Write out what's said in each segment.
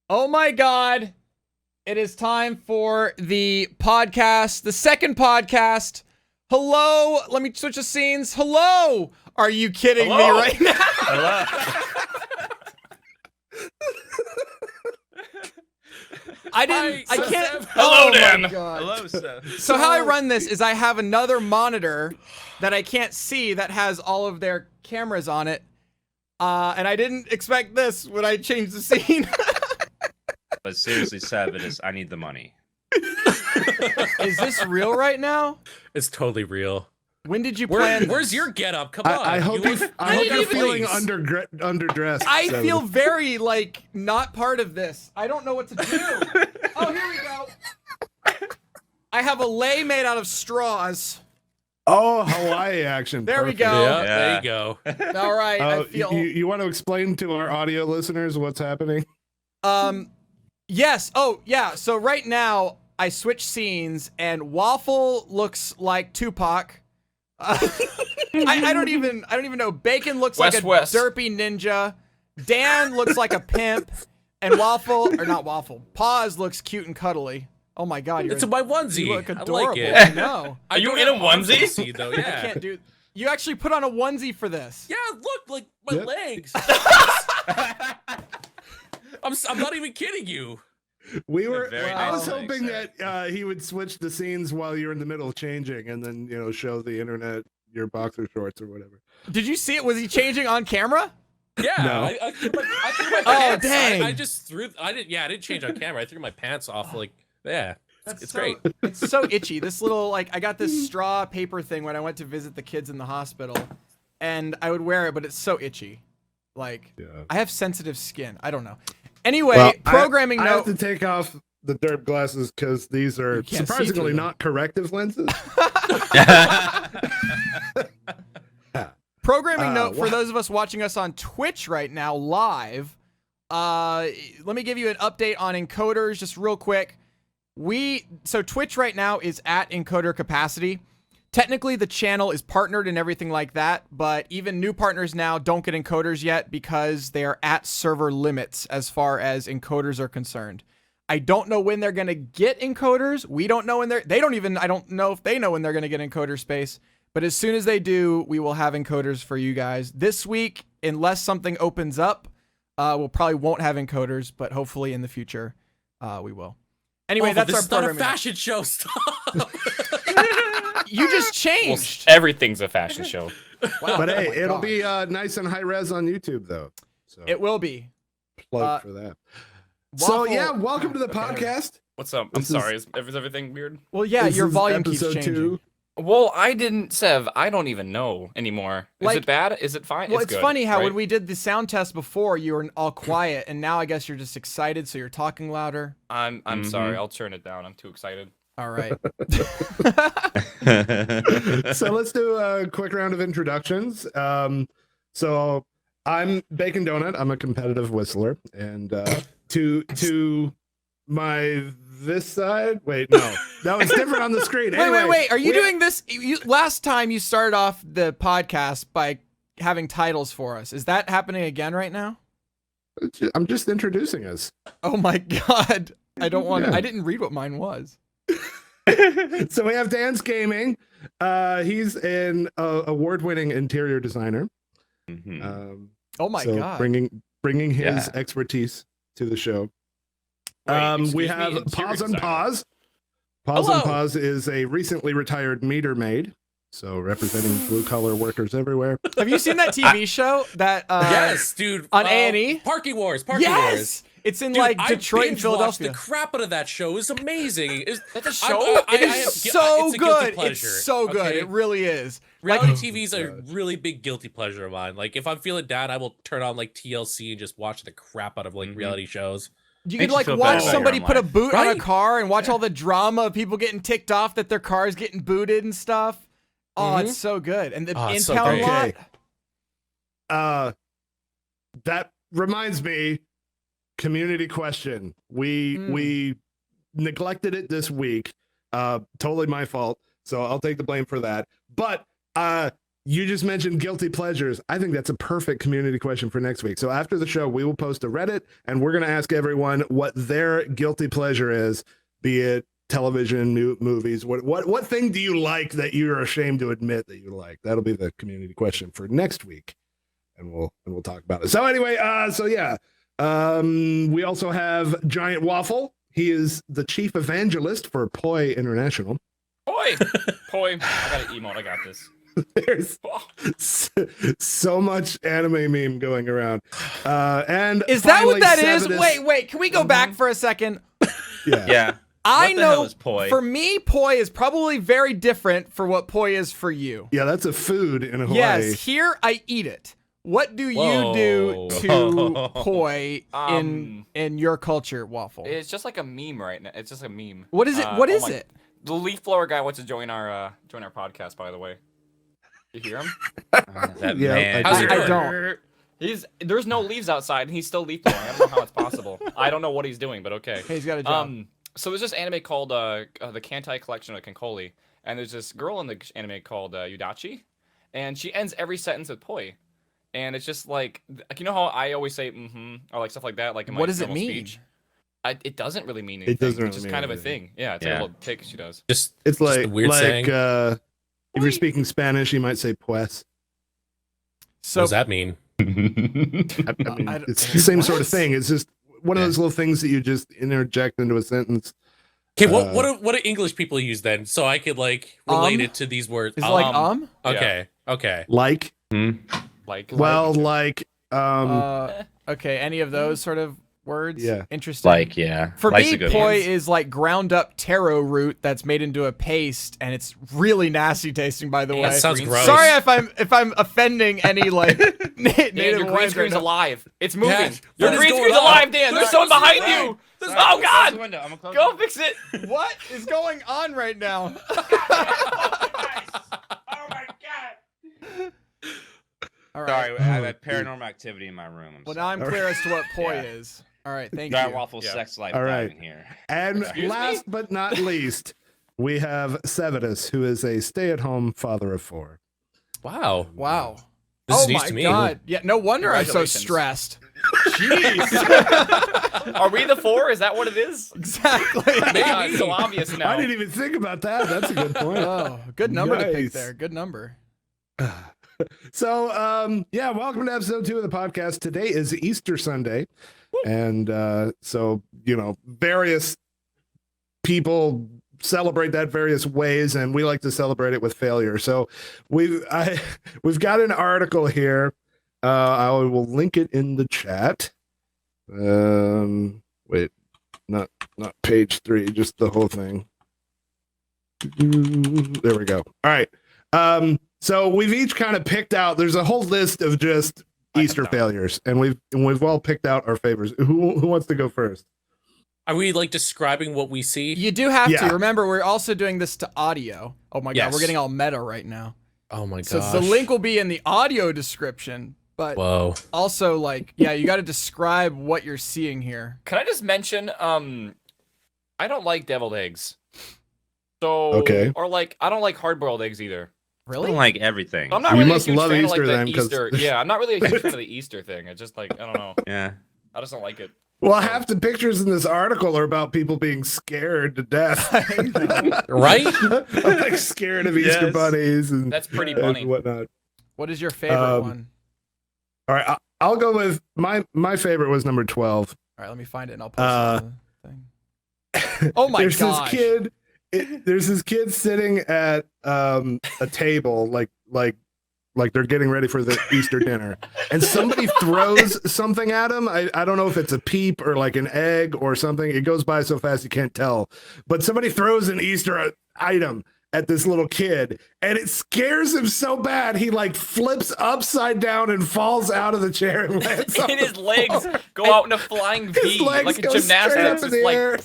Oh my God. It is time for the podcast, the second podcast. Hello. Let me switch the scenes. Hello. Are you kidding me right now? Hello. I can't. Hello, Dan. My God. Hello, Seth. So how I run this is I have another monitor that I can't see that has all of their cameras on it. And I didn't expect this when I changed the scene. But seriously, Seth, I need the money. Is this real right now? It's totally real. When did you plan? Where's your getup? Come on. I hope you're feeling underdressed. I feel very not part of this. I don't know what to do. Oh, here we go. I have a lei made out of straws. Oh, Hawaii action. There Perfect. we go. Yeah, there you go. All right. I feel. You want to explain to our audio listeners what's happening? Yes. Oh, yeah. So right now I switch scenes and Waffle looks like Tupac. I don't even know. Bacon looks like a derpy ninja. Dan looks like a pimp, and Paz looks cute and cuddly. Oh my God, It's my onesie. You look adorable. I like it. I know. Are you in a onesie? Though, yeah. I can't do. You actually put on a onesie for this. Yeah, look, like my legs. I'm not even kidding you. I was nice hoping legs, that he would switch the scenes while you're in the middle of changing, and then show the internet your boxer shorts or whatever. Did you see it? Was he changing on camera? Yeah. No. I threw my Oh, pants. dang. I just threw. I didn't change on camera. I threw my pants off. It's great. It's so itchy. This little I got this straw paper thing when I went to visit the kids in the hospital, and I would wear it, but it's so itchy. I have sensitive skin. I don't know. Anyway, programming note. I have to take off the derp glasses because these are surprisingly not corrective lenses. Programming note for those of us watching us on Twitch right now live. Let me give you an update on encoders just real quick. So Twitch right now is at encoder capacity. Technically, the channel is partnered and everything like that, but even new partners now don't get encoders yet because they are at server limits as far as encoders are concerned. I don't know when they're going to get encoders. We don't know when I don't know if they know when they're going to get encoder space, but as soon as they do, we will have encoders for you guys. This week, unless something opens up, we'll probably won't have encoders, but hopefully in the future, we will. Anyway, that's our programming. Not a fashion show. Stop. You just changed. Well, everything's a fashion show. Wow. But hey, it'll be nice and high res on YouTube though. So it will be. Plug for that. Waffle. So yeah, welcome to the podcast. What's up? I'm sorry. Is everything weird? Well, yeah, your volume keeps changing. 2. Well, Sev, I don't even know anymore. Is it bad? Is it fine? Well, it's good, funny how right? when we did the sound test before, you were all quiet, and now I guess you're just excited, so you're talking louder. I'm sorry. I'll turn it down. I'm too excited. All right. So let's do a quick round of introductions. So I'm Bacon Donut. I'm a competitive whistler, and to my this side. Wait, no, that was different on the screen. Anyway, wait. Are you doing this? Last time you started off the podcast by having titles for us. Is that happening again right now? I'm just introducing us. Oh my God. I don't want to. I didn't read what mine was. So we have Dan's Gaming. He's an award-winning interior designer. Oh my God! Bringing his expertise to the show. We have Pause and Pause. Pause and Pause is a recently retired meter maid, so representing blue-collar workers everywhere. Have you seen that TV show? Yes, dude. On A&E? Parking Wars. Yes! It's in Detroit and Philadelphia. The crap out of that show is amazing. That's a show? It is so good. It's so good. It really is. Reality TV is a really big guilty pleasure of mine. Like, if I'm feeling down, I will turn on TLC and just watch the crap out of reality shows. You could watch somebody put a boot on a car and watch all the drama of people getting ticked off that their car is getting booted and stuff. Oh, it's so good. And the impound lot. That reminds me. Community question. We neglected it this week. Totally my fault. So I'll take the blame for that. But you just mentioned guilty pleasures. I think that's a perfect community question for next week. So after the show, we will post a Reddit, and we're going to ask everyone what their guilty pleasure is, be it television, movies. What thing do you like that you're ashamed to admit that you like? That'll be the community question for next week, and we'll talk about it. So anyway, we also have Giant Waffle. He is the chief evangelist for Poi International. Poi, I got an emote. I got this. There's so much anime meme going around. And is that what that is? Sevidus... Wait, can we go back for a second? Yeah. I what the know hell is poi? For me, poi is probably very different for what poi is for you. Yeah, that's a food in Hawaii. Yes, here I eat it. What do you do to poi in your culture, Waffle? It's just like a meme right now. It's just a meme. What is it? What is it? The leaf blower guy wants to join our podcast, by the way. You hear him? That man. I don't. There's no leaves outside, and he's still leaf blowing. I don't know how it's possible. I don't know what he's doing, but okay. Hey, he's got a job. So there's this anime called the Kantai Collection of Kankoli, and there's this girl in the anime called Yudachi, and she ends every sentence with poi, and it's just like you know how I always say or like stuff like that, like in my what does it normal mean? speech. It doesn't really mean anything. It doesn't really it's just mean kind of a anything. thing. Yeah, it's a little tick she does. It's like a weird saying. If you're speaking Spanish, you might say pues. So what does that mean? I mean, it's the same sort of thing. It's just one of those little things that you just interject into a sentence. Okay, what do English people use then? So I could like relate it to these words. Is it like Okay, okay. Like? Like? Well, like okay, any of those sort of words? Yeah. Interesting. Like, yeah. For Like's me, a good poi one. is like ground up taro root that's made into a paste, and it's really nasty tasting, by the way. That sounds gross. Sorry if I'm offending any like native Dan, your green screen's alive. It's moving. Yeah, Your what is green going screen's on? alive, Dan. There's someone behind you. Oh God! Go fix it. What is going on right now? Oh my god! All right. Sorry, I have paranormal activity in my room. Well, now I'm clear as to what poi is. All right, thank you. Waffle sex life All right. in here. And last but not least, we have Sevidus, who is a stay-at-home father of 4. Wow. Wow. This is oh news my to me. God. Yeah, no wonder I'm so Congratulations. stressed. Jeez. Are we the 4? Is that what it is? Exactly. It's so obvious now. I didn't even think about that. That's a good point. Oh, good number to pick Nice. there. Good number. So, welcome to episode 2 of the podcast. Today is Easter Sunday. And so, various people celebrate that various ways, and we like to celebrate it with failure. So we've got an article here. I will link it in the chat. Wait, not page 3, just the whole thing. There we go. All right. So we've each kind of picked out. There's a whole list of just Easter failures, and we've all picked out our favorites. Who wants to go first? Are we like describing what we see? You do have Yeah. to remember we're also doing this to audio. Oh my God, Yes. we're getting all meta right now. Oh my god. So the link will be in the audio description, but Whoa. also you got to describe what you're seeing here. Can I just mention, I don't like deviled eggs. So Okay. Or I don't like hard-boiled eggs either. I Really? don't like everything. I'm not You really must a huge love fan Easter of then, the 'cause- Easter. Yeah, I'm not really a huge fan of the Easter thing. It's just I don't know. Yeah. I just don't like it. Well, half the pictures in this article are about people being scared to death. Right? I'm like scared of Easter Yes. bunnies and That's pretty and funny. whatnot. What is your favorite Um, one? All right, I'll go with my favorite was number 12. All right, let me find it and I'll post it on the thing. Oh my There's gosh. this kid. There's this kid sitting at a table, like they're getting ready for the Easter dinner, and somebody throws something at him. I don't know if it's a peep or like an egg or something. It goes by so fast you can't tell. But somebody throws an Easter item at this little kid, and it scares him so bad he flips upside down and falls out of the chair and lands on And the his legs floor. go out in a flying His V, legs like a go gymnastics. straight up in It's the like, air.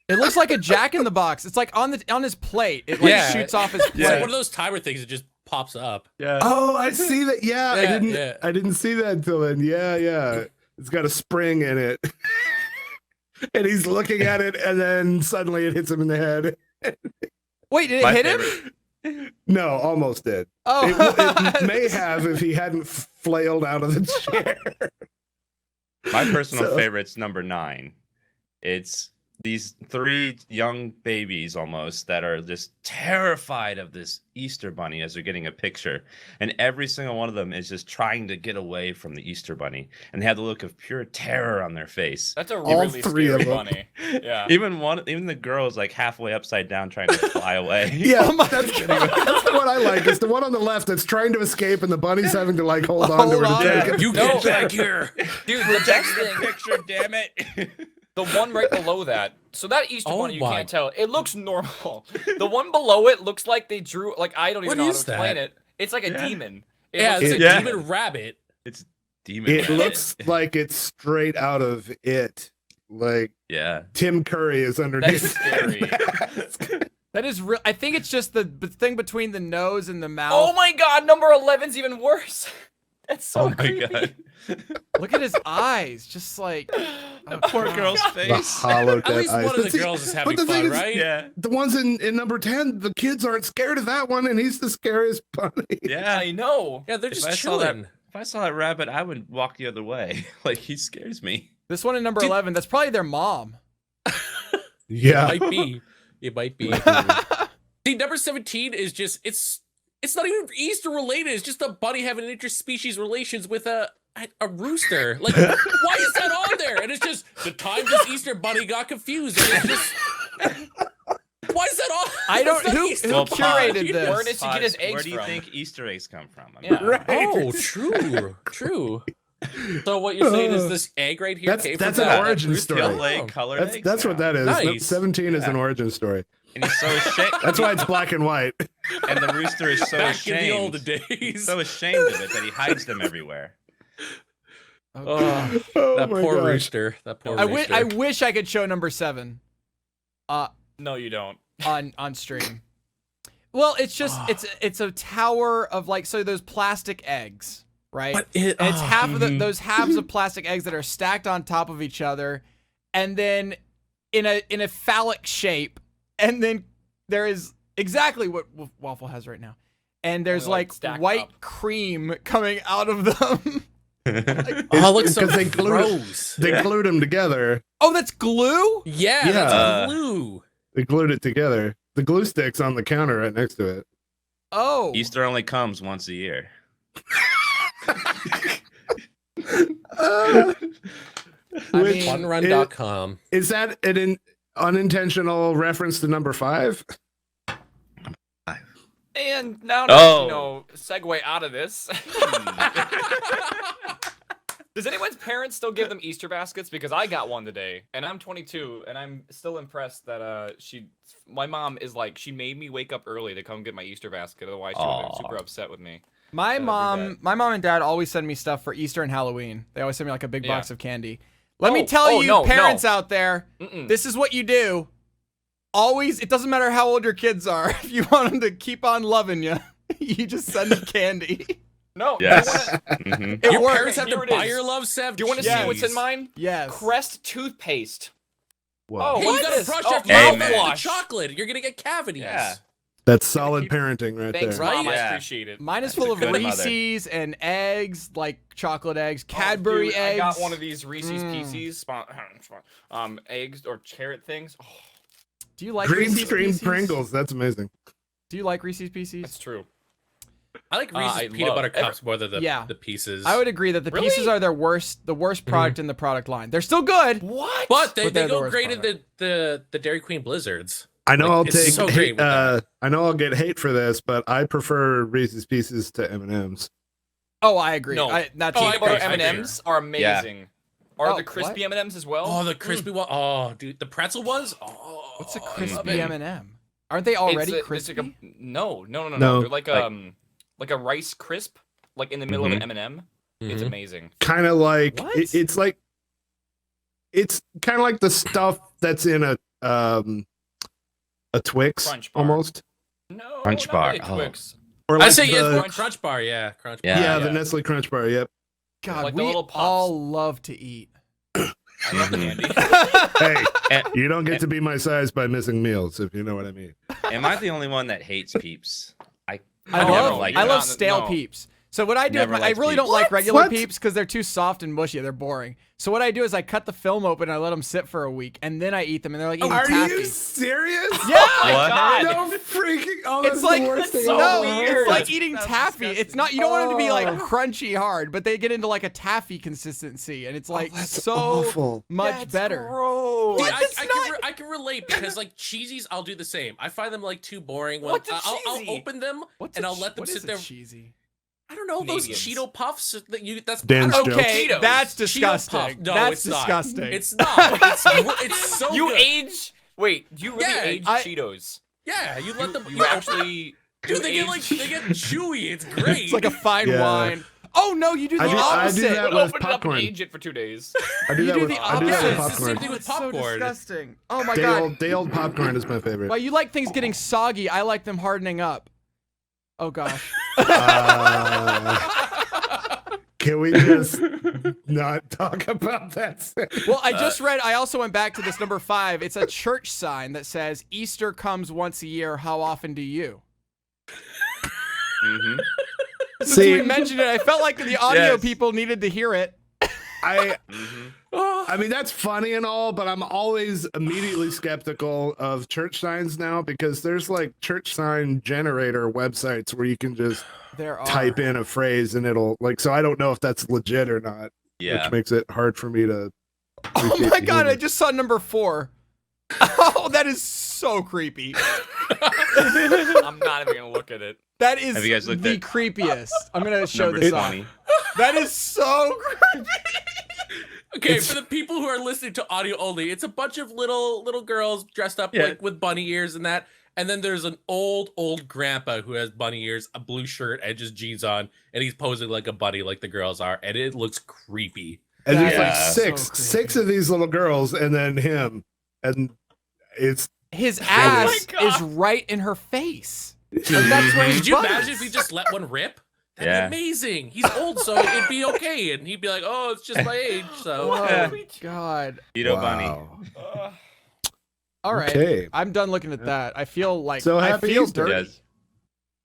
It looks like a Jack in the Box. It's like on his plate. It shoots off his It's plate. like one of those timer things that just pops up. Yeah. Oh, I see that. Yeah, Yeah. I didn't see that until then. Yeah. It's got a spring in it. And he's looking at it, and then suddenly it hits him in the head. Wait, did it My hit him? favorite- No, almost did. Oh, It may have if he hadn't flailed out of the chair. My personal So- favorite's number 9. It's these 3 young babies almost that are just terrified of this Easter bunny as they're getting a picture. And every single one of them is just trying to get away from the Easter bunny. And they have the look of pure terror on their face. That's a All really 3 of scary them. bunny. Yeah. Even the girl is like halfway upside down trying to fly away. Yeah, Oh my that's what I like. It's the one on the left that's trying to escape, and the bunny's having to like hold on to Hold her. on. To take it. You No. get back here. Dude, the best thing, Picture, damn it. the one right below that. So that Easter Oh bunny, you my- can't tell. It looks normal. The one below it looks like they drew. Like I don't even What know how to is explain that? it. It's like a Yeah. demon. Yeah, looks it's like a Yeah. demon rabbit. It's demon. It rabbit. looks like it's straight out of It. Like Yeah. Tim Curry is underneath. scary. that is real. I think it's just the thing between the nose and the mouth. Oh my god, number 11's even worse. That's so Oh my creepy. god. Look at his eyes, just like The poor girl's The face. hollow At dead least eyes. one of the But see, girls is but having the thing fun, is, right? Yeah. The ones in number 10, the kids aren't scared of that one, and he's the scariest bunny. Yeah. I know. Yeah, they're If just I saw that- chilling. If I saw that rabbit, I would walk the other way. Like, he scares me. this one in number Did- 11. That's probably their mom. Yeah. It might be. It might be. See, number 17 is just it's not even Easter related. It's just a bunny having interspecies relations with a rooster. Like, why is that on there? And it's just the time this Easter bunny got confused. And it's just why is that on? I don't. It's not Who Easter. who Well, curated Pause. this? Where did she get his eggs Where do you from? think Easter eggs come from? I Yeah. Right. Oh, true. So what you're saying is this egg right here That's- came that's from an that origin rooster? story. Yellow colored eggs. That's what that is. Nice. 17 is an origin story. And he's so ashamed. That's why it's black and white. And the rooster is so Back in the ashamed. old days. So ashamed of it that he hides them everywhere. Oh, Oh that my poor gosh. rooster. That poor I rooster. wish I could show number 7 No, you don't. on stream. Well, it's just it's a tower of like those plastic eggs, right? But it- And it's oh, half of mhm. those halves of plastic eggs that are stacked on top of each other, and then in a phallic shape, and then there is exactly what Waffle has right now, and there's Only, like, like stacked white up. cream coming out of them. Oh, it looks so Because they glued it- gross. They glued them together. Oh, that's glue. Yeah, Yeah. that's glue. They glued it together. The glue stick's on the counter right next to it. Oh, Easter only comes once a year. I Which- mean, Funrun.com. Is that an unintentional reference to number 5? And now Oh. segue out of this. Does anyone's parents still give them Easter baskets? Because I got one today, and I'm 22, and I'm still impressed that my mom is like, she made me wake up early to come get my Easter basket. Otherwise, she would have been Aw. super upset with me. my do mom and dad always send me stuff for Easter and Halloween. They always send me like a big Yeah. box of candy. Let me Oh, tell you, no, parents no. out there, Mm-mm. this is what you do. Always, it doesn't matter how old your kids are. If you want them to keep on loving you, you just send them candy. No, Yes. you wanna- Mhm. It Your works. parents have Here to it buy is. your love, Sev? Do you want to see Yes. what's in mine? Yes. Crest toothpaste. Whoa. Oh, Hey, what's you gotta this? brush Oh, after you have the mouthwash. chocolate. You're gonna get cavities. Yeah. That's solid parenting right Thanks, there. Right? Mom. I Yeah. appreciate it. Mine is That's full a of good mother. Reese's and eggs, like chocolate eggs, Oh, Cadbury dude, eggs. I got one of these Reese's Mm. Pieces, eggs or carrot things. Oh, Do you like Green Reese's screen Pieces? Pringles. That's amazing. Do you like Reese's Pieces? that's true. I like I Reese's peanut love butter cups more than the Yeah. pieces. I would agree that the Really? pieces are the worst product in the product line. They're still good. What? But they But they're the go worst great in product. the Dairy Queen Blizzards. I know Like, I'll it's take so great hate, with that. I know I'll get hate for this, but I prefer Reese's Pieces to M&M's. Oh, I agree. No. That's Oh, I Peanut butter agree. M&Ms are amazing. Are Oh, the crispy what? M&Ms as well? Oh, the crispy one. Oh, dude, the pretzel ones. Oh, What's a I love crispy it. M&M? Aren't they already It's crispy? like no. No. They're like a rice crisp, like in the middle of an M&M. It's Mhm. amazing. Kind of like What? it's like it's kind of like the stuff that's in a Twix Crunch bar. almost, No, Crunch not bar. really Oh. Twix. or I like say yes, the, but Crunch Bar. Yeah, Crunch Yeah. Bar. yeah, yeah. the Nestle Crunch Bar. Yep. God, Like the we little puffs. all love to eat. I love the Mhm. candy. Hey, And, you don't get to be my size by missing meals, if you know what I mean. Am I the only one that hates Peeps? I never love liked I them. love stale No. Peeps. So what I do, Never I liked really Peeps. don't like regular What? Peeps because they're too soft and mushy. They're boring. So what I do is I cut the film open and I let them sit for a week, and then I eat them, and they're like eating Are taffy. you serious? Yeah. What? God. No freaking. Oh, that's It's like the worst thing so no, weird. it's like That's- eating that's taffy. disgusting. It's not. You don't want it to be like Oh. crunchy hard, but they get into like a taffy consistency, and it's like that's so awful. much That's better. gross. See, What? It's not- I can relate because like cheesies, I'll do the same. I find them like too boring. When What's a I'll cheesy? open them What's and a I'll che- let them what sit is a there. cheesy? I don't know those Canadians. Cheeto puffs that you. That's Dan's I don't- joke. Okay, Cheetos. that's Cheeto disgusting. puff. No, That's it's not. disgusting. It's not. It's so You good. age. Wait, you really Yeah, age I- Cheetos? Yeah, you let them. You actually. Dude, you they get age- like they get chewy. It's great. It's like a fine Yeah. wine. Oh no, you do the I do opposite. that Would with open it up popcorn. and age it for 2 days. I do You that do with the I do that opposite. with It's the popcorn. same thing with It's so popcorn. disgusting. Oh my god. Day old popcorn is my favorite. Well, you like things getting soggy. I like them hardening up. Oh gosh. Can we just not talk about that? Well, I just read. I also went back to this number 5. It's a church sign that says Easter comes once a year. How often do you? Mm-hmm. Since See- we mentioned it, I felt like the audio Yes. people needed to hear it. I mean, that's funny and all, but I'm always immediately skeptical of church signs now because there's like church sign generator websites where you can just There are. type in a phrase and it'll like, so I don't know if that's legit or not, Yeah. which makes it hard for me to. Oh appreciate my the god! I humor. just saw number 4. Oh, that is so creepy. I'm not even gonna look at it. That is Have you guys looked the at- creepiest. I'm gonna show Number this off. 20. That is so creepy. Okay, for the people who are listening to audio only, it's a bunch of little girls dressed up Yeah. like with bunny ears and that. And then there's an old grandpa who has bunny ears, a blue shirt, and just jeans on, and he's posing like a bunny, like the girls are, and it looks creepy. And there's like Yeah. six of these little girls and then him. And it's His my ass God. is right in her face. Like, that's where his Could you butt imagine is. if he just let one rip? That'd Yeah. be amazing. He's old, so it'd be okay, and he'd be like, "Oh, it's just my age." So Oh Yeah. god. Cheeto bunny. Ugh. All right. Okay. I'm done looking at that. I feel like So I happy feel Easter. dirty.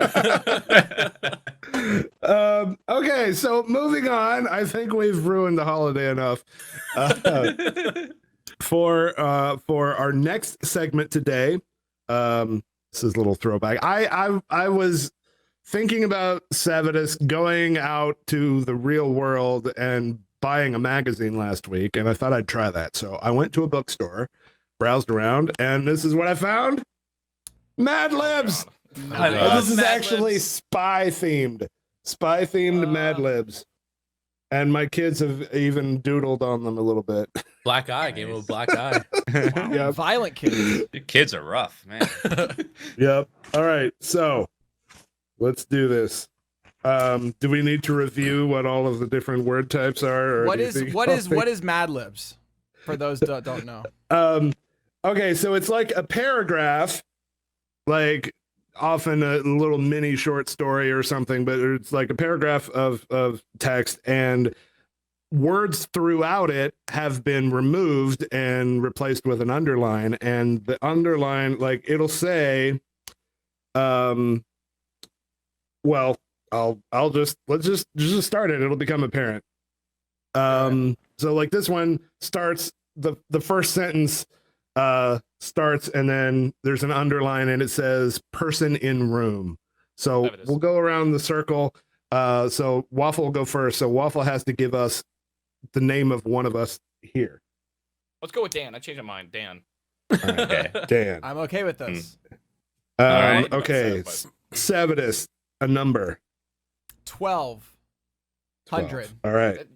Yes. Okay, so moving on. I think we've ruined the holiday enough. For our next segment today, this is a little throwback. I was thinking about Savitus going out to the real world and buying a magazine last week, and I thought I'd try that. So I went to a bookstore, browsed around, and this is what I found: Madlibs. I love This is Mad actually Libs. spy themed Mad Libs, and my kids have even doodled on them a little bit. black eye, gave him a black eye. Yep. Violent kids. Your kids are rough, man. Yep. All right. So let's do this. Do we need to review what all of the different word types are? Or What do you is think what I'll is what is Mad Libs? For those that don't know. Okay, so it's like a paragraph, like often a little mini short story or something, but it's like a paragraph of text, and words throughout it have been removed and replaced with an underline, and the underline, like it'll say, well, let's just start it. It'll become apparent. So like this one starts, the first sentence starts, and then there's an underline and it says person in room. So There it is. we'll go around the circle. So Waffle will go first. So Waffle has to give us the name of one of us here. Let's go with Dan. I changed my mind. Dan. Okay. Dan. I'm okay with this. right. Okay. Savitus, a number. 1200. All right.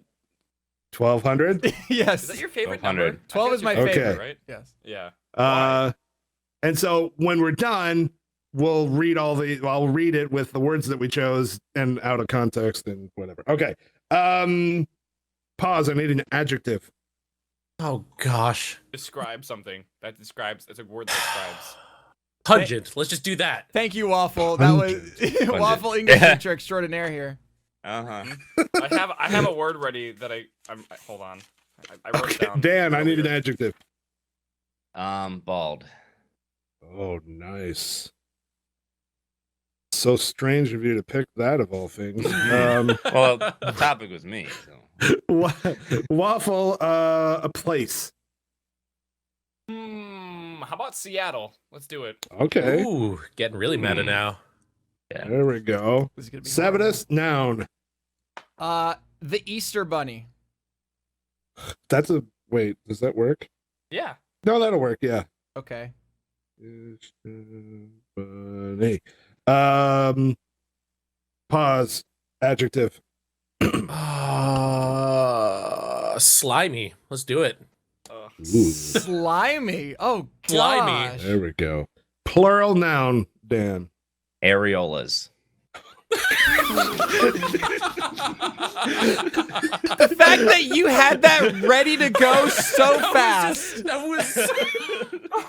1200. Yes. Is that your favorite 1200. number? 12 is my Okay. favorite. Right? Yes. Yeah. And so when we're done, we'll read I'll read it with the words that we chose and out of context and whatever. Okay. Pause. I need an adjective. Oh gosh, Describe something that describes. It's a word that describes. pungent. Let's just do that. Thank you, Waffle. That was Waffle English Yeah. teacher extraordinaire here. Uh-huh. I have a word ready that hold on. I wrote it Okay, down. Dan, I need an earlier. adjective. Bald. Oh, nice. so strange of you to pick that of all things. Well, the topic was me. So. Waffle, a place. How about Seattle? Let's do it. Okay. Ooh, getting really meta now. Yeah. There we go. This is gonna be Sabbatus, noun. the Easter Bunny. That's a wait. Does that work? Yeah. No, that'll work. Yeah. Okay. Bunny. Pause. Adjective. Slimy. Let's do it. Ooh, Slimy. Oh Slimy. gosh. there we go. Plural noun. Dan. Areolas. The fact that you had that ready to go so fast. That was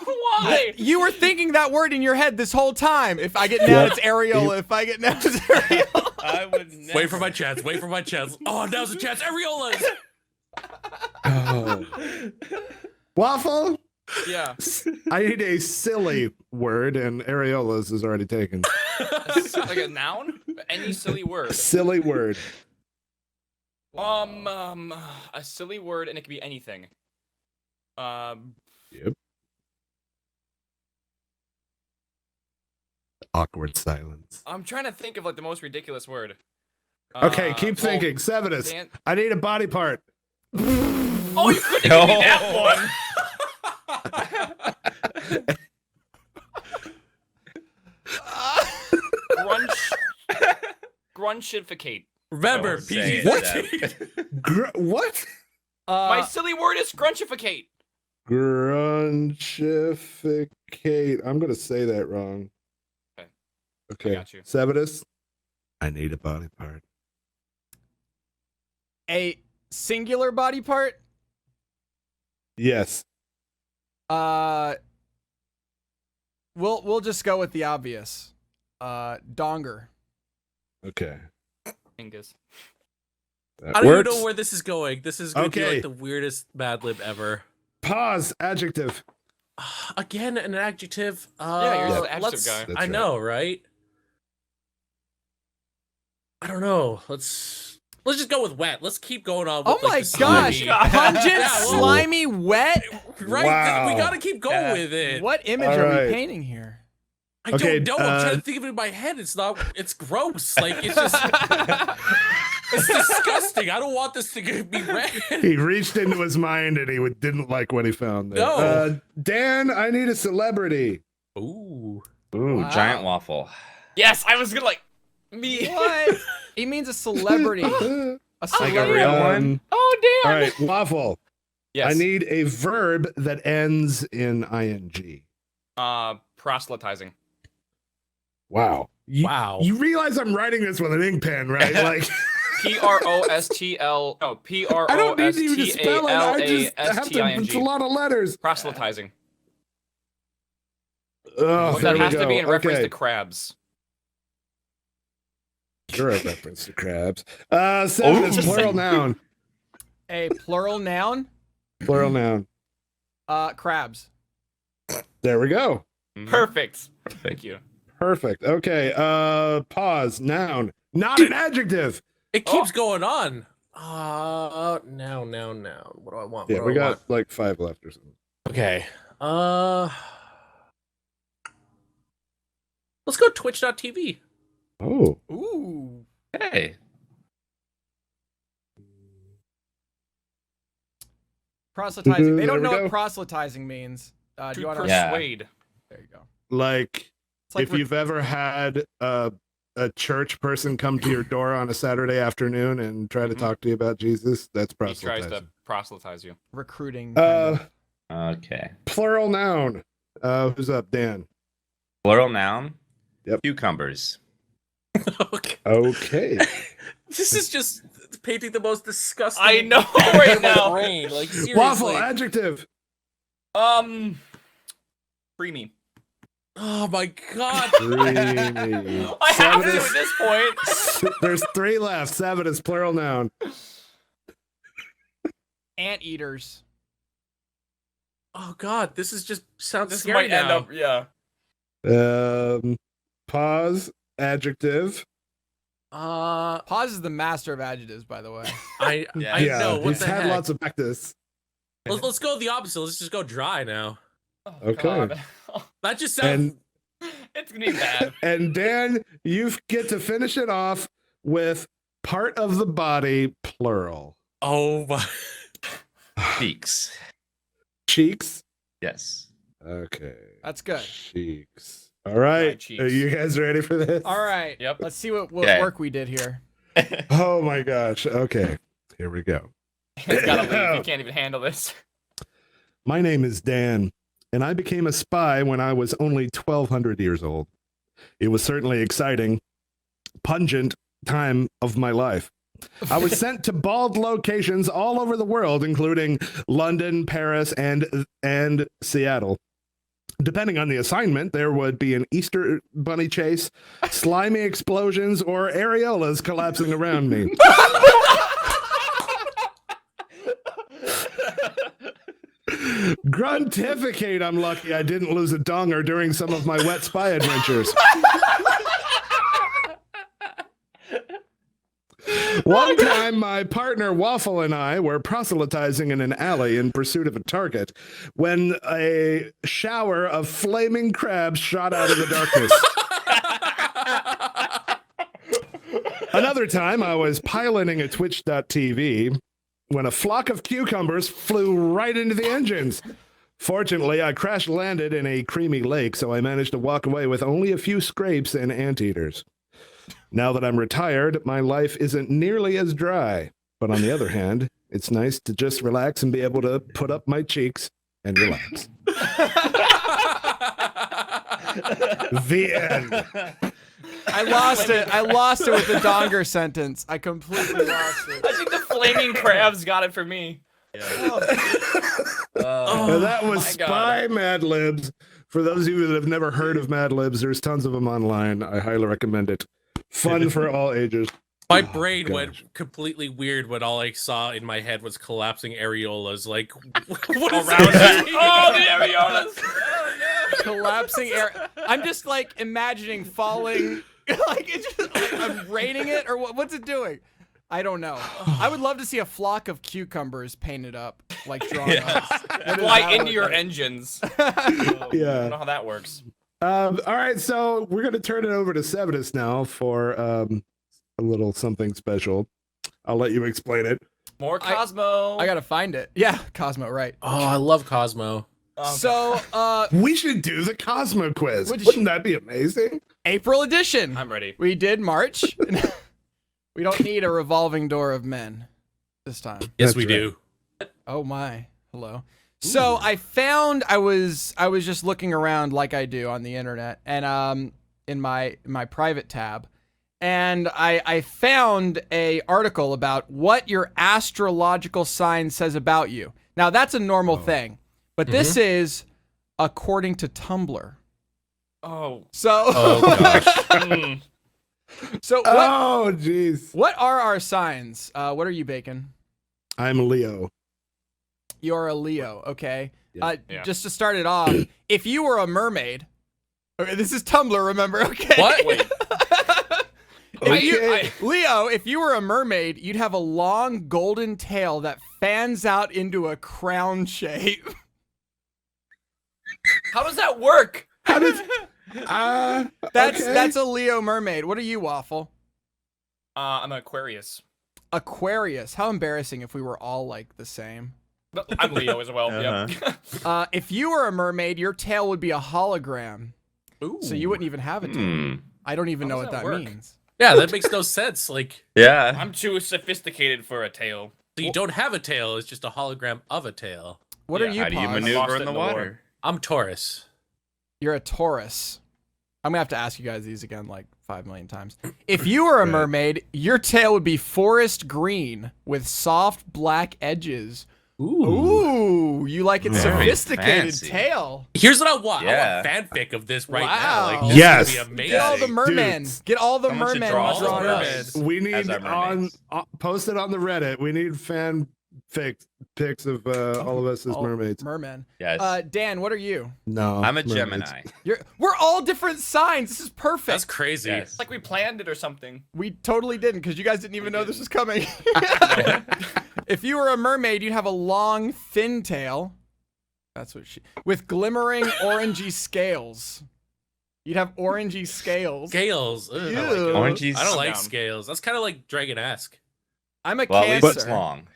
Why? You were thinking that word in your head this whole time. If I get nailed, it's areola. If I get nailed, it's areola. I would never. Wait for my chance. Wait for my chance. Oh, now's the chance. Areolas. Oh. Waffle. Yeah. I need a silly word, and areolas is already taken. Like a noun? Any silly word. Silly word. A silly word, and it could be anything. Yep. Awkward silence. I'm trying to think of like the most ridiculous word. Okay, keep thinking. Sevenus. Dan- I need a body part. Oh, you couldn't give me that one. Grunchificate. Remember, Don't say PG-14. What? My silly word is grunchificate. Grunchificate. I'm gonna say that wrong. Okay. Okay. I got you. Sevenus. I need a body part. A singular body part. Yes. We'll just go with the obvious. Donger. Okay. Angus. That I don't works. even know where this is going. This is going to be Okay. like the weirdest Madlib ever. Pause. Adjective. Again, an adjective. Yeah, you're just an adjective let's- guy. That's I right. know, right? I don't know. Let's just go with wet. Let's keep going on. With, Oh my like, the gosh! slimy- Pungent, Yeah, well- slimy, wet. Right? Wow. We gotta keep going Yeah. with it. What image All are right. we painting here? I Okay, don't know. I'm trying to think of it in my head. It's not. It's gross. Like it's just. It's disgusting. I don't want this to be read. He reached into his mind and he didn't like what he found there. No. Dan, I need a celebrity. Ooh. Ooh, Wow. giant waffle. Yes, I was gonna like me. What? He means a celebrity. A Like a celebrity. real one? Oh damn. All right, waffle. Yes. I need a verb that ends in ing. Proselytizing. Wow. Wow. You realize I'm writing this with an ink pen, right? Like P-R-O-S-T-L. No, I don't need you to spell it. I just have to. It's a P-R-O-S-T-A-L-A-S-T-I-N-G. lot of letters. Proselytizing. Oh, That there has we to go. be in reference Okay. to crabs. Sure, a reference to crabs. Seven is plural noun. A plural noun. Plural noun. Crabs. There we go. Perfect. Perfect. Thank you. Perfect. Okay. Pause. Noun. Not an adjective. It keeps going on. Now. What do I want? Yeah, What do we I got want? like 5 left or something. Okay. Let's go Twitch.tv. Oh. Ooh. Hey. Proselytizing. They don't There we know what go. proselytizing means. Do you To want to? Yeah. persuade. There you go. Like, It's like if you've ever had a church person come to your door on a Saturday afternoon and try to Mhm. talk to you about Jesus, that's He tries proselytizing. to proselytize you. recruiting. kind of. Okay. Plural noun. Who's up? Dan. Plural noun. Yep. Cucumbers. Okay. Okay. This is just painting the most disgusting. I know picture right in my now. brain. Like seriously. Waffle. Adjective. Creamy. Oh my god. Creamy. I have to Seven at this point. There's 3 left. 7 is plural noun. Anteaters. Oh god. This is just sounds This scary might end now. up, yeah. Pause. adjective. Pause is the master of adjectives, by the way. I Yeah. know what he's the had heck. lots of practice. Let's go the opposite. Let's just go dry now. Oh, Okay. God. That just sounds. It's gonna be bad. And Dan, you get to finish it off with part of the body, plural. Oh my. Cheeks. Cheeks. Yes. Okay. That's good. Cheeks. All right. cheeks. Are you guys ready for this? All right. Yep. Let's see what Okay. work we did here. Oh my gosh. Okay. Here we go. He's gotta leave. He can't even handle this. My name is Dan, and I became a spy when I was only 1,200 years old. It was certainly exciting, pungent time of my life. I was sent to bald locations all over the world, including London, Paris, and Seattle. Depending on the assignment, there would be an Easter bunny chase, slimy explosions, or areolas collapsing around me. Gruntificate, I'm lucky I didn't lose a donger during some of my wet spy adventures. One time, my partner Waffle and I were proselytizing in an alley in pursuit of a target when a shower of flaming crabs shot out of the darkness. Another time, I was piloting a Twitch.tv when a flock of cucumbers flew right into the engines. Fortunately, I crash landed in a creamy lake, so I managed to walk away with only a few scrapes and anteaters. Now that I'm retired, my life isn't nearly as dry. But on the other hand, it's nice to just relax and be able to put up my cheeks and relax. The end. I lost it. I lost it with the donger sentence. I completely lost it. I think the flaming crabs got it for me. And that was my God. Spy Madlibs. For those of you that have never heard of Madlibs, there's tons of them online. I highly recommend it. Fun for all ages. My Oh, brain gosh. went completely weird when all I saw in my head was collapsing areolas. Like, what is Around that? Oh, the areolas. Oh, no. Collapsing air. I'm just like imagining falling. Like it's just like I'm raining it or what's it doing? I don't know. I would love to see a flock of cucumbers painted up, like drawn up. What does Fly that into look your like? engines. I Yeah. don't know how that works. All right, so we're going to turn it over to Severus now for a little something special. I'll let you explain it. More Cosmo. I gotta find it. Yeah, Cosmo, right? Oh, I love Cosmo. Oh, So, We should do the Cosmo quiz. What did Wouldn't that be amazing? April edition. I'm ready. We did March. We don't need a revolving door of men this time. Yes, That's we right. do. Oh my. Hello. So I found I was just looking around like I do on the internet and in my private tab, and I found a article about what your astrological sign says about you. Now that's a normal thing, but this is according to Tumblr. Oh. So Oh gosh. Mm. so what Oh, jeez. what are our signs? What are you, Bacon? I'm Leo. You're a Leo, okay? Yeah. Yeah. Just to start it off, if you were a mermaid, okay, this is Tumblr, remember? Okay. What? Wait. Leo, if you were a mermaid, you'd have a long golden tail that fans out into a crown shape. How does that work? How does... That's a Leo mermaid. What are you, Waffle? I'm an Aquarius. Aquarius. How embarrassing if we were all like the same. But I'm Leo as well. Yep. If you were a mermaid, your tail would be a hologram. Ooh. So you wouldn't even have a tail. Hmm. I don't even How know does what that that work? means. Yeah, that makes no sense. Like, Yeah. I'm too sophisticated for a tail. so you don't have a tail. It's just a hologram of a tail. What are Yeah, you, How do you Pog? Lost maneuver it in the in the war. water? I'm Taurus. You're a Taurus. I'm gonna have to ask you guys these again like 5 million times. If you were a mermaid, your tail would be forest green with soft black edges. Ooh, you like it Very sophisticated fancy. tail. Here's what I want. Yeah. I want fanfic of this right Wow. now. Like, this Yes. would be amazing. Get all the Dude. mermen. Get all the Someone should mermen draw all the drawn up. mermaids. We As need our mermaids. post it on the Reddit. We need fan pics of all of us as mermaids. Mermen. Yes. Dan, what are you? No, I'm a mermaids. Gemini. We're all different signs. This is perfect. That's crazy. Yes. It's like we planned it or something. We totally didn't, because you guys didn't even know this was coming. If you were a mermaid, you'd have a long, thin tail. That's what with glimmering orangey scales. You'd have orangey scales. Scales. Ugh, I Ew. like it. Orangey. I don't like Down. scales. That's kind of like dragon-esque. I'm a Well, at least it's Cancer. long.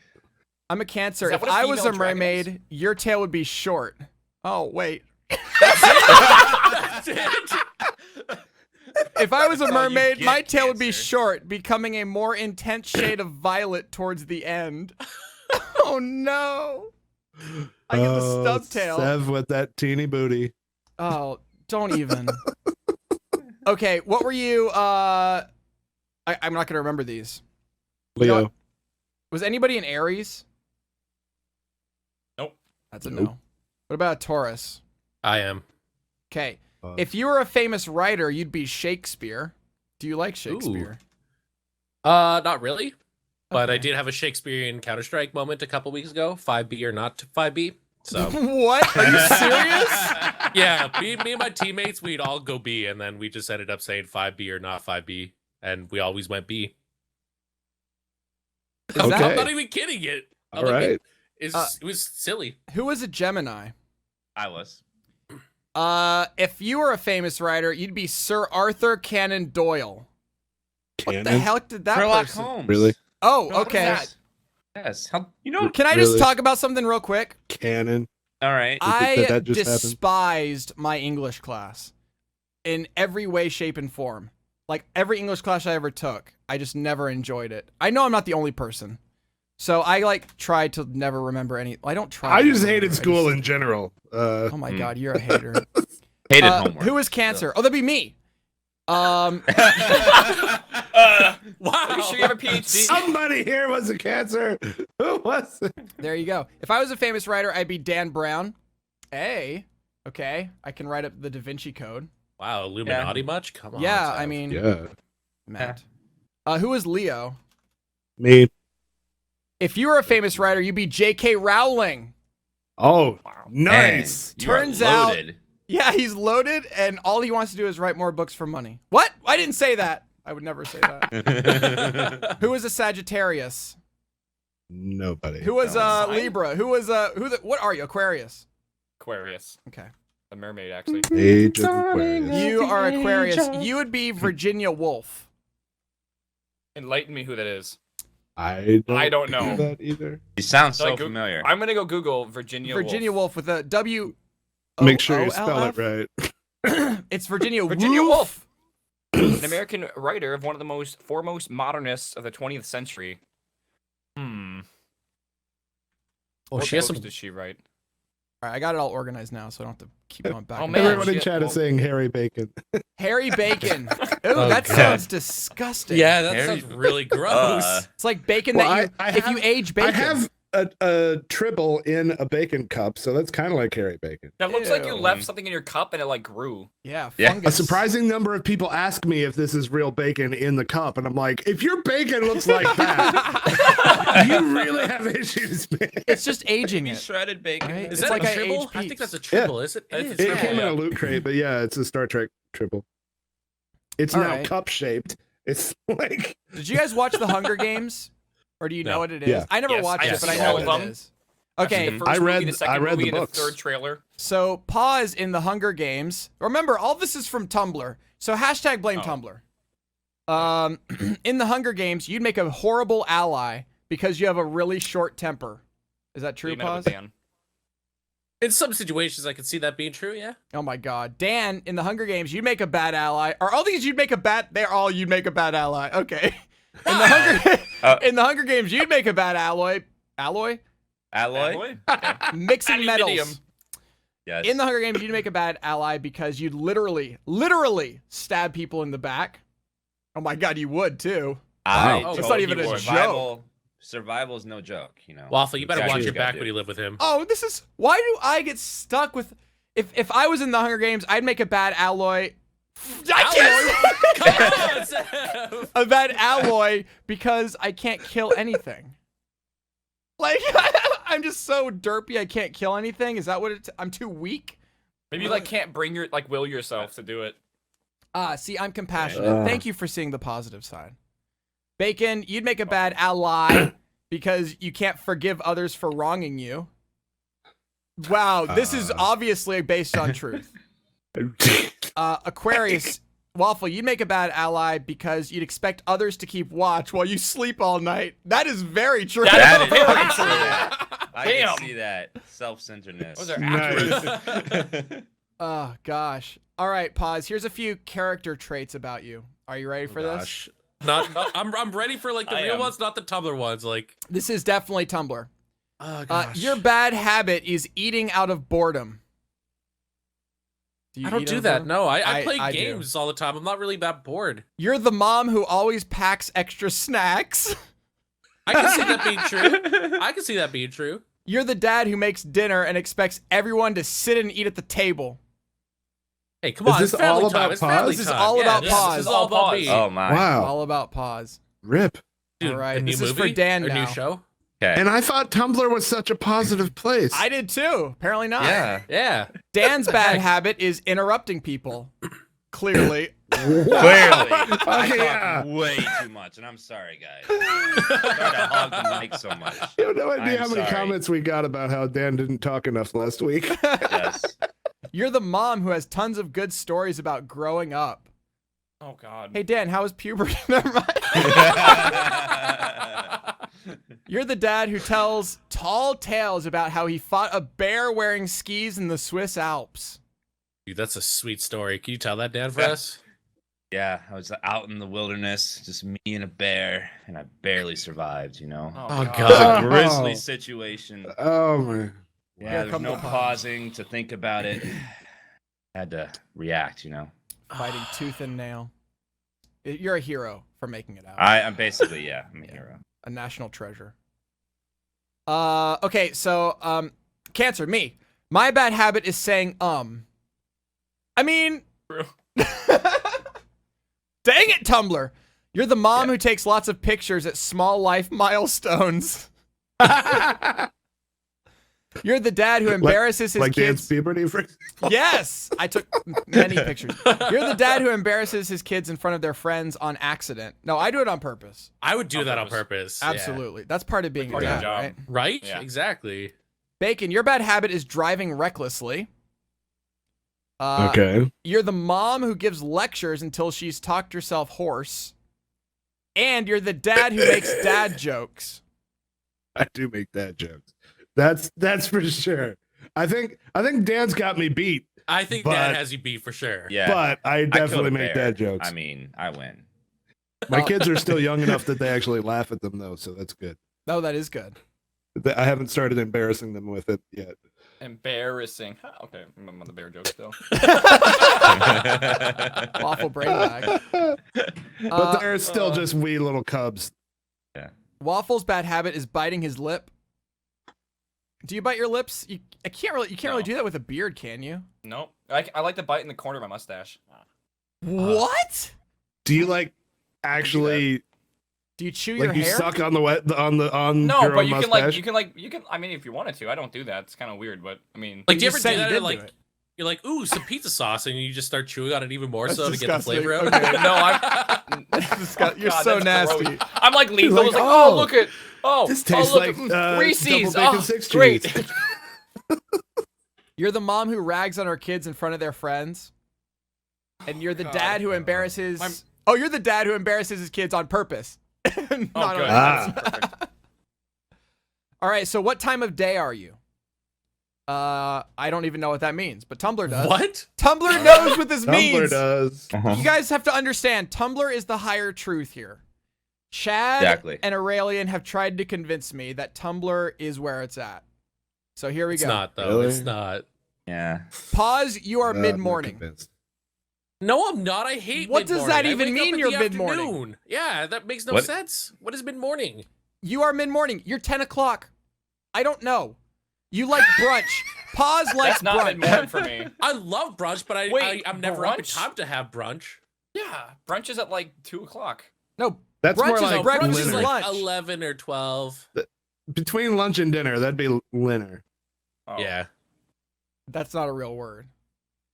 I'm a Cancer. Is that If what a I was a female dragon is? mermaid, your tail would be short. Oh, wait. That's it. If I was a all you mermaid, get, my tail would be Cancer. short, becoming a more intense shade of violet towards the end. Oh, no. I get the stub tail. Sev with that teeny booty. Oh, don't even. Okay, what were you? I'm not gonna remember these. Leo. know- Was anybody an Aries? Nope. That's a Nope. no. What about a Taurus? I am. Okay, if you were a famous writer, you'd be Shakespeare. Do you like Ooh. Shakespeare? Not really. But I Okay. did have a Shakespearean Counter-Strike moment a couple weeks ago. 5B or not 5B. So What? Are you serious? yeah, me and my teammates, we'd all go B, and then we just ended up saying 5B or not 5B, and we always went B. Is that- I'm not even kidding it. All right. It was silly. Who was a Gemini? I was. If you were a famous writer, you'd be Sir Arthur Conan Doyle. What the hell did that Sherlock person? Holmes. Really? Oh, What is okay. that? Yes. How, you know. Can I just Really? talk about something real quick? Canon. All right. I that just happened? despised my English class in every way, shape, and form. Like every English class I ever took, I just never enjoyed it. I know I'm not the only person. So I like tried to never remember any. I don't try. I to just remember, hated I school just- in general. Oh my god, you're a hater. Hated homework. Who is Cancer? Oh, that'd be me. Wow. Are you sure you have a PhD? Somebody here was a Cancer. Who was it? There you go. If I was a famous writer, I'd be Dan Brown. Hey, okay, I can write up the Da Vinci Code. Wow, Illuminati much? Come on. Yeah, Seth. I mean, Yeah. Matt. Who is Leo? Me. If you were a famous writer, you'd be J.K. Rowling. Oh, Man, nice. you are Turns out- loaded. Yeah, he's loaded, and all he wants to do is write more books for money. What? I didn't say that. I would never say that. Who was a Sagittarius? Nobody. Who was Sign? Libra? Who was what are you? Aquarius. Aquarius. Okay. A mermaid, actually. Age of Aquarius. You are Aquarius. You would be Virginia Woolf. Enlighten me who that is. I don't know. that either. You sound so Like, familiar. I'm gonna go Google Virginia Virginia Woolf with a W. Make sure you spell O-O-L-F? it right. It's Virginia Virginia Woolf. Woolf. An American writer of one of the most foremost modernists of the 20th century. Oh, What she has books some. did she write? All right, I got it all organized now, so I don't have to keep going back. Oh, and man. forth. Everyone in shit. chat is saying Harry Bacon. Harry Bacon. Ooh, Oh, that God. sounds disgusting. Yeah, that Harry- sounds really gross. It's like bacon Well, that you, I if you have- age bacon. I have a tribble in a bacon cup, so that's kind of like Harry Bacon. That looks like you Ew. left something in your cup and it like grew. Yeah, Yeah. fungus. A surprising number of people ask me if this is real bacon in the cup, and I'm like, if your bacon looks like that, you really have issues, man. It's just aging You it. shredded bacon. Right? Is It's that like a I triple? age I think peeps. that's a triple, is it? It It's is. a It triple, came in yeah. a loot crate, but yeah, it's a Star Trek triple. It's All now right. cup shaped. It's like Did you guys watch the Hunger Games? Or do you know No. what it is? Yeah. I never Yes, watched I it, but I see know all what of it them. is. I've seen Okay, the first I read- movie, the second I read movie, the and books. the third trailer. so pause in the Hunger Games. Remember, all this is from Tumblr. So hashtag blame Oh. Tumblr. In the Hunger Games, you'd make a horrible ally because you have a really short temper. Is that true, You met up with Pause? Dan. In some situations, I could see that being true. Yeah. Oh my God, Dan! In the Hunger Games, you'd make a bad ally. Are all these you'd make a bad? They're all you'd make a bad ally. Okay. In the in the Hunger Games, you'd make a bad alloy. Alloy? Alloy? Mixing metals. Aluminium. Yes. In the Hunger Games, you'd make a bad ally because you'd literally stab people in the back. Oh my God, you would too. I Wow. told It's not even you a survival, Survival is no joke, you know. Waffle, you better That's watch what your gotta back do. when you live with him. Oh, this is why do I get stuck with? If I was in the Hunger Games, I'd make a bad alloy. I can't. Come on, Seth. A bad alloy because I can't kill anything. Like, I'm just so derpy I can't kill anything. Is that what I'm too weak? Maybe you like can't bring your will yourself to do it. See, I'm compassionate. Thank you for seeing the positive side. Bacon, you'd make a bad ally because you can't forgive others for wronging you. Wow, this is obviously based on truth. Aquarius, Waffle, you'd make a bad ally because you'd expect others to keep watch while you sleep all night. That is very true. That is very very true. true. I Damn. can see that. Self-centeredness. Those are Nice. accurate. Oh, gosh. All right, pause. Here's a few character traits about you. Are you ready for this? Gosh. I'm ready for like the I real am. ones, not the Tumblr ones. Like, This is definitely Tumblr. oh gosh. Your bad habit is eating out of boredom. Do you I don't eat do out of that. boredom? No, I play I do. games all the time. I'm not really that bored. You're the mom who always packs extra snacks. I can see that being true. I can see that being true. You're the dad who makes dinner and expects everyone to sit and eat at the table. Hey, come Is on. this It's family all time. about It's family This is time. all Yeah, about this pause. is all about me. Oh my. Wow. All about pause. Rip. Dude, All right, a new this is for movie? Dan A now. new show? Okay. And I thought Tumblr was such a positive place. I did too. Apparently not. Yeah. Yeah. Dan's bad habit is interrupting people. Clearly. Clearly. I Okay, talk yeah. way too much, and I'm sorry, guys. Sorry to hog the mic so much. You have no idea I'm how many sorry. comments we got about how Dan didn't talk enough last week. Yes. You're the mom who has tons of good stories about growing up. Oh God. Hey Dan, how was puberty? Never mind. You're the dad who tells tall tales about how he fought a bear wearing skis in the Swiss Alps. Dude, that's a sweet story. Can you tell that, Dan, for Yeah. us? Yeah, I was out in the wilderness, just me and a bear, and I barely survived, you know? Oh, It was God. a grisly Oh. situation. Oh man. Yeah, Here there's come no the pause. pausing to think about it. Had to react, you know? Fighting tooth and nail. You're a hero for making it out. I'm basically, yeah, I'm a hero. A national treasure. Okay, so, Cancer, me. My bad habit is saying, I mean... True. Dang it, Tumblr! You're the mom who takes lots of pictures at small life milestones. You're the dad who embarrasses his Like Dan's kids. puberty, for example. Yes, I took many pictures. You're the dad who embarrasses his kids in front of their friends on accident. No, I do it on purpose. I would do On that on purpose. purpose. Yeah. Absolutely. That's part of being a Part of dad, your job. right? Right? Yeah. Exactly. Bacon, your bad habit is driving recklessly. Okay. You're the mom who gives lectures until she's talked herself hoarse. And you're the dad who makes dad jokes. I do make dad jokes. That's for sure. I think Dan's got me beat, I think But- Dan has you beat for sure. Yeah. but I killed definitely a make bear. dad jokes. I mean, I win. My kids are still young enough that they actually laugh at them though, so that's good. Oh, that is good. I haven't started embarrassing them with it yet. Embarrassing. Huh, okay, I'm on the bear joke still. Awful brain lag. But they're still just wee little cubs. Waffle's bad habit is biting his lip. Do you bite your lips? You can't really No. do that with a beard, can you? Nope. I like to bite in the corner of my mustache. What? Do you like actually Do you chew like your you hair? suck on the wet on No, your but own you mustache? can like I mean if you wanted to. I don't do that. It's kind of weird, but I mean Like, do you just ever said do you that? did And, do like, it. you're like, ooh, some pizza sauce, and you just start chewing on it even more That's so to get the disgusting. flavor out. Okay. no, I'm You're God, so that's nasty. gross. I'm like lethal. like, It's like, oh, oh look at this tastes look like at Reese's. double bacon Oh, six great. cheese. You're the mom who rags on her kids in front of their friends. And you're the dad who embarrasses I'm- Oh, you're the dad who embarrasses his kids on purpose. Oh, Not good. on Ah. That's perfect. All right, so what time of day are you? I don't even know what that means, but Tumblr does. What? Tumblr knows what this Tumblr means. does. You guys have to understand, Tumblr is the higher truth here. Chad Exactly. and Aurelian have tried to convince me that Tumblr is where it's at. So here we It's go. not, though. Really? It's not. Yeah. Pause, you are I'm not mid-morning. convinced. No, I'm not. I hate What does mid-morning. that I even wake up mean, in you're the mid-morning? afternoon. Yeah, that makes no What? sense. What is mid-morning? You are mid-morning. You're 10 o'clock. I don't know. You like brunch. Pause likes That's not brunch. mid-morning for me. I love brunch, but Wait, I'm never up in brunch? time to have brunch. Yeah, brunch is at like 2 o'clock. No, That's brunch more is like breakfast brunch is is dinner. like lunch. 11 or 12. between lunch and dinner, that'd be Linner. Oh. Yeah. That's not a real word.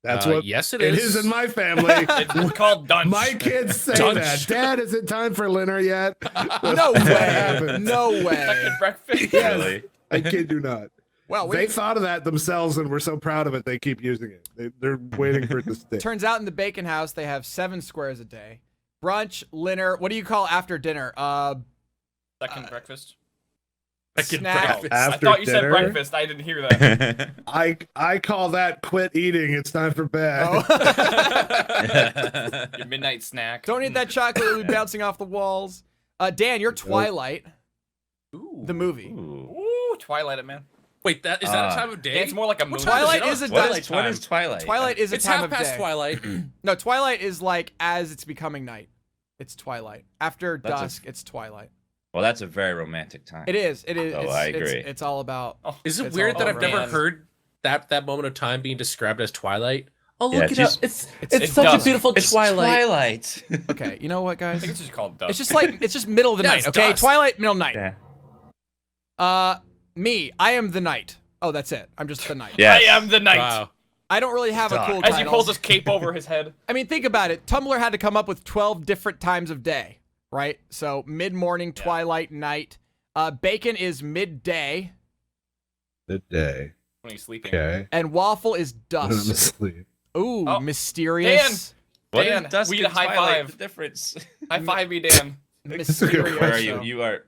That's what. Yes, it It is. is in my family. It's called dunch. My kids say Dunch. that. Dad, is it time for Linner yet? No That's what way. happens. No way. Second breakfast. Yes. Really? I kid you not. Well, They thought of that themselves and were so proud of it they keep using it. They're waiting for it to stick. turns out in the Bacon House they have 7 squares a day. Brunch, dinner. What do you call after dinner? Second breakfast. Second snack. breakfast. I After thought you said dinner? breakfast. I didn't hear that. I call that quit eating. It's time for bed. Oh. Your midnight snack. Don't eat that chocolate; it'll be bouncing off the walls. Dan, you're Twilight, Ooh. the movie. Ooh. Ooh, Twilight it, man. Wait, that is that a time of day? It's more like a moon. Twilight is a What Twilight is, what is Twilight? Twilight is a It's time half of past day. Twilight. No, Twilight is like as it's becoming night. It's Twilight. After That's dusk, it's Twilight. Well, that's a very romantic time. It is. It is. Oh, it's, I it's- agree. It's all about. Oh, Is it It's weird all that I've never romance. heard that moment of time being described as Twilight? Oh, Yeah, look it just- up. It's it's such dusk. a beautiful It's Twilight. Okay, you know what, I guys? think it's just called dusk. It's just like it's just middle of the Yeah, night. it's Okay, dusk. Twilight, middle of night. Yeah. Me, I am the night. Oh, that's it. I'm just the night. Yes. I am the night. Wow. I don't really have a Duck. cool As he title. pulls his cape over his head. I mean, think about it. Tumblr had to come up with 12 different times of day, right? So mid-morning, twilight, night. Bacon is midday, Midday. When he's sleeping. Okay. and waffle is When I'm dusk. asleep. Ooh, Oh, mysterious. What Dan, is dusk we and need a high Twilight? five. The difference. High five me, Dan. Mysterious. Where are you? You are.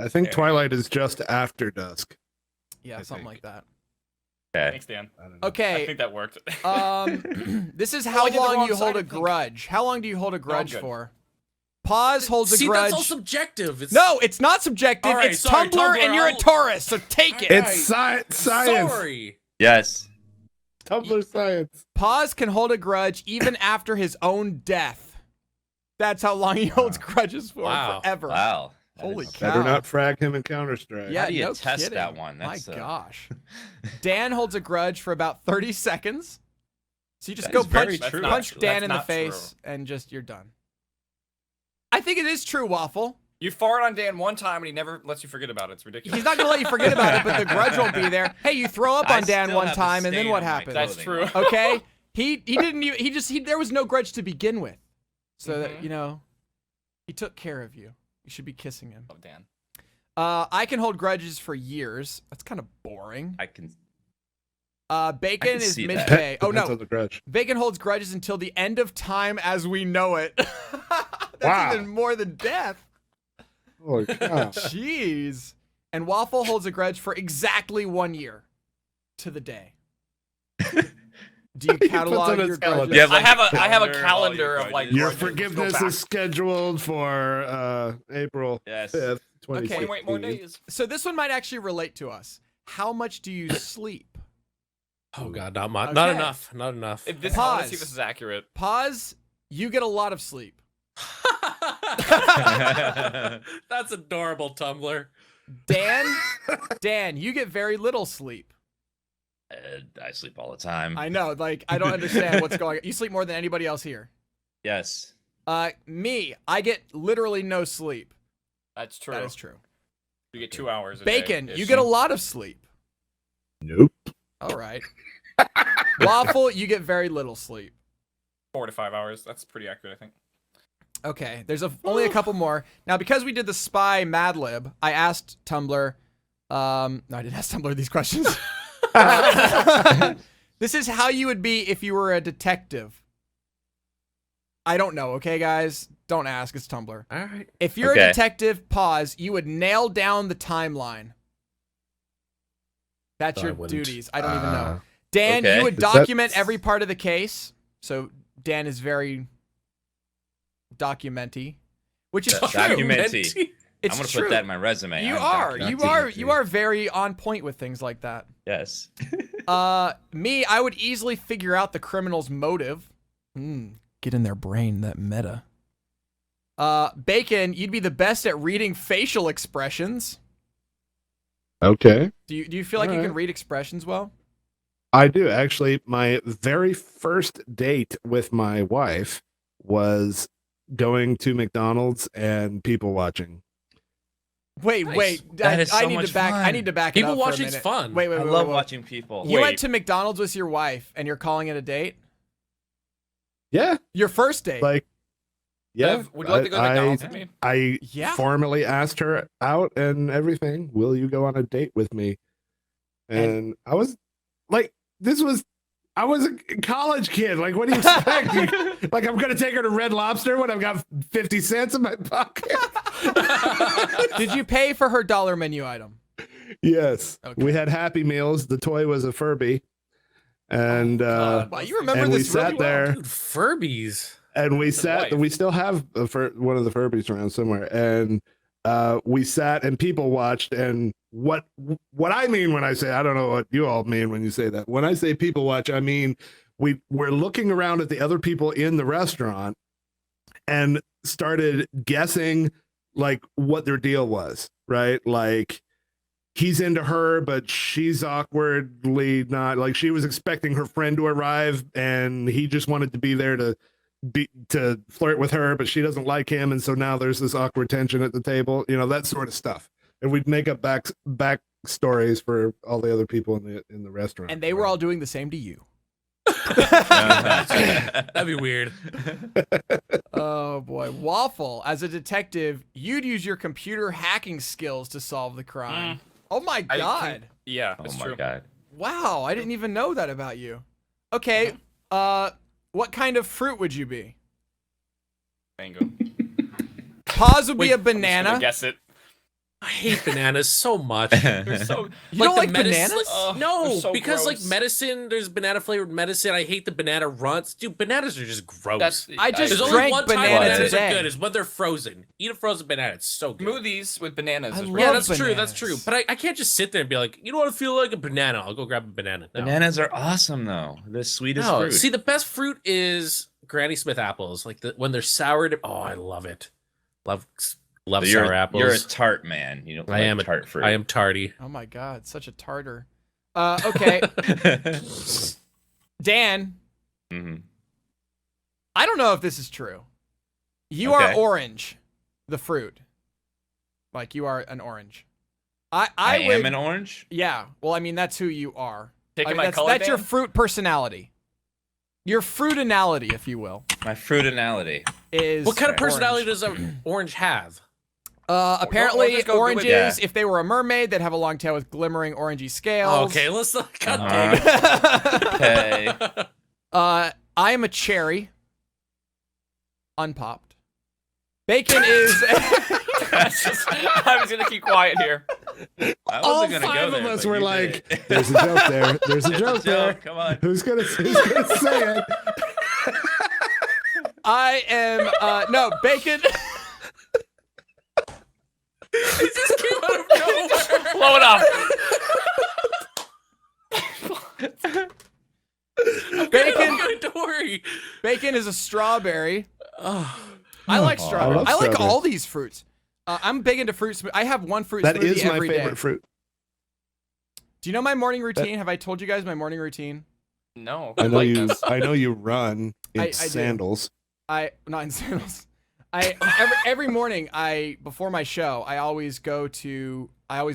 I think Okay. Twilight is just after dusk. Yeah, I something think. like that. Okay. Thanks, Dan. I don't know. I Okay. think that worked. This is I how did the long wrong you hold side, a I think. grudge. How long do you hold a grudge good. for? Pause holds a See, grudge. that's all subjective. It's, No, it's not subjective. All right, it's sorry, Tumblr, Tumblr, and you're a I'll- Taurus, so take it. It's science. Sorry. Yes. Tumblr science. Pause can hold a grudge even after his own death. That's how long he holds grudges for. Wow. Forever. Wow. That Holy is- cow. Better not frag him in Counter-Strike. Yeah, How do you no test kidding. that one? That's, My gosh. Dan holds a grudge for about 30 seconds. So you just That go is very punch, true, punch actually. Dan That's in the not face and just you're done. I think it is true, Waffle. You fart on Dan one time and he never lets you forget about it. It's ridiculous. He's not gonna let you forget about it, but the grudge won't be there. Hey, you throw up I on Dan still one have the time, and then stain what on my happened? That's clothing. true. Okay, he didn't even there was no grudge to begin with, so that Mhm. he took care of you. You should be kissing him. Oh, Dan. I can hold grudges for years. That's kind of boring. I can. Bacon is see that. midday. Oh Depends no, on the grudge. Bacon holds grudges until the end of time as we know it. That's Wow. even more than death. Holy cow. Jeez. And Waffle holds a grudge for exactly 1 year to the day. Do you puts catalog on his your calendar. grudges? You have, like, I have a calendar of all calendar your of like grudges. Your grudges. Go forgiveness back. is scheduled for April Yes. 5th, Okay. 2016. Wait more days. So this one might actually relate to us. How much do you sleep? Oh God, not much. Not Okay. enough. Not enough. If this, I want to Pause. see if this is accurate. Pause. You get a lot of sleep. That's adorable, Tumblr. Dan, you get very little sleep. I sleep all the time. I know, like I don't understand what's going on. You sleep more than anybody else here. Yes. Me, I get literally no sleep. That's true. That is true. You get 2 hours. Bacon, you get a lot of sleep. Nope. All right. Waffle, you get very little sleep. 4 to 5 hours. That's pretty accurate, I think. Okay, there's only a couple more. Now, because we did the spy Madlib, I asked Tumblr. No, I didn't ask Tumblr these questions. This is how you would be if you were a detective. I don't know, okay, guys? Don't ask, it's Tumblr. All right. If you're Okay. a detective, pause, you would nail down the timeline. That's I your wouldn't. duties. I don't even know. Dan, okay. you would Is that- document every part of the case. So Dan is very documenty, which is true. Documenty. It's I'm gonna true. put that in my resume. You I'm are. You documenting. are very on point with things like that. Yes. Me, I would easily figure out the criminal's motive. Get in their brain, that meta. Bacon, you'd be the best at reading facial expressions. Okay. Do you feel like you Alright. can read expressions well? I do. Actually, my very first date with my wife was going to McDonald's and people watching. Wait, Nice. wait. That is I so need much to back. I fun. need to back it People up for a watching's minute. fun. Wait, I love watching people. You went Wait. to McDonald's with your wife, and you're calling it a date. Yeah, Your first date. like yeah. Bev, would you like to go to McDonald's with me? I Yeah. formally asked her out and everything. Will you go on a date with me? And I was like, I was a college kid. Like, what do you expect? Like, I'm gonna take her to Red Lobster when I've got 50 cents in my pocket. Did you pay for her dollar menu item? Yes, Okay. we had Happy Meals. The toy was a Furby, and Wow, you remember and we this really sat well. there. Dude, Furbies. And we That's sat. life. We still have one of the Furbies around somewhere, and we sat and people watched. And what I mean when I say, I don't know what you all mean when you say that. When I say people watch, I mean we're looking around at the other people in the restaurant and started guessing like what their deal was, right? Like he's into her, but she's awkwardly not. Like she was expecting her friend to arrive, and he just wanted to be there to flirt with her, but she doesn't like him, and so now there's this awkward tension at the table, that sort of stuff. And we'd make up back stories for all the other people in the restaurant, And they were all doing the same to you. That'd be weird. Oh boy, Waffle. As a detective, you'd use your computer hacking skills to solve the crime. Oh my I god! think- Yeah, Oh it's my true. god. Wow, I didn't even know that about you. Okay, what kind of fruit would you be? Mango. Pause would be Wait, a I'm just gonna banana. guess it. I hate bananas so much. They're so. You don't like the medicine- bananas? Ugh, no, they're so because like gross. medicine, there's banana flavored medicine. I hate the banana runts. Dude, bananas are just gross. That's. I just There's drank only one time banana bananas today. are good is when they're frozen. Eat a frozen banana. It's so good. Smoothies with bananas. I is love really Yeah, that's bananas. true. That's true. But I can't just sit there and be like, you know what? I feel like a banana. I'll go grab a banana. No. Bananas are awesome though. The sweetest No, fruit. see, the best fruit is Granny Smith apples. Like when they're soured. Oh, I love it. Love So sour apples. You're a tart man. You don't I like am tart fruit. I am tardy. Oh my god, such a tartar. Okay, Dan. Mhm. I don't know if this is true. You Okay. are orange, the fruit. Like you are an orange. I I would, am an orange. Yeah. Well, I mean that's who you are. Taking I mean, my that's color. that's your Dan? fruit personality. Your fruitinality, if you will, My fruitinality. is What kind of orange. personality does an orange have? Apparently, just go good with oranges. that. If they were a mermaid, they'd have a long tail with glimmering orangey scales. Oh, okay, let's not. God Uh-huh. dang Okay. I am a cherry, unpopped. Bacon is. I was gonna keep quiet here. I All wasn't gonna five go of there, us but were you like, did. "There's a joke there. There's a joke there. Come on. Who's gonna say it?" I am. No, bacon. It just came out of nowhere. Blow it up. Bacon. Don't worry. Bacon is a strawberry. Oh, I like I strawberry. love I like strawberry. all these fruits. I'm big into fruit. I have one fruit That smoothie is my every favorite day. fruit. Do you know my morning routine? Have I told you guys my morning routine? No. I know like you. this. I know you run in I do. sandals. Not in sandals. Every morning before my show I always